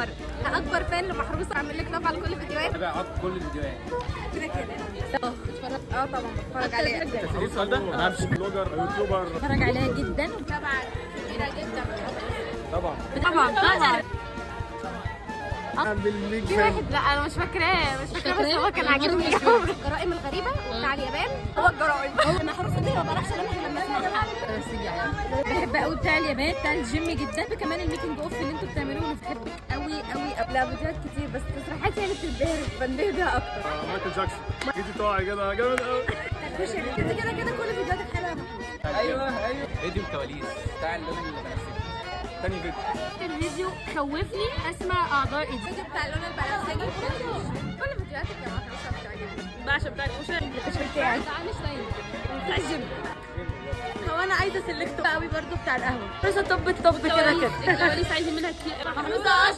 فرق. اكبر فان لمحروسه، اعمل لك لاف على كل الفيديوهات. تابع كل الفيديوهات كده كده بتفرج. طبعا بتفرج عليها. السؤال ده انا مش بلوجر يوتيوبر. بتفرج عليها جدا وطبعا كبيره جدا. طبعا طبعا بالميك لا انا مش فاكراه بس هو كان عاجبني. الجرائم الغريبه بتاع اليابان هو الجرائم. المحروسه دي ما بعرفش انام لما اسمعها. بحب قوي بتاع اليابان، بتاع الجيم جدا، كمان الميكنج اوف اللي انتوا بتعملوه بحبك قوي قوي. لا فيديوهات كتير بس تصريحات يعني بنبهر بيها اكتر. مايكل جاكسون جيتي طاعي كده جامد قوي. كده كل فيديوهاتك حلوه يا محمود. ايوه فيديو الكواليس بتاع اللون البنفسجي. تاني الفيديو خوفني اسمع اعضاء ايدي. الفيديو بتاع اللون البنفسجي. كل فيديوهاتك يا محمود بتعجبني. بعشق بتاع الكوشه بتاعي بتاع الجيم. هو انا عايزه سلكته قوي برضو بتاع القهوه. بس طب كده كده الكواليس عايزين منها كتير. محروسه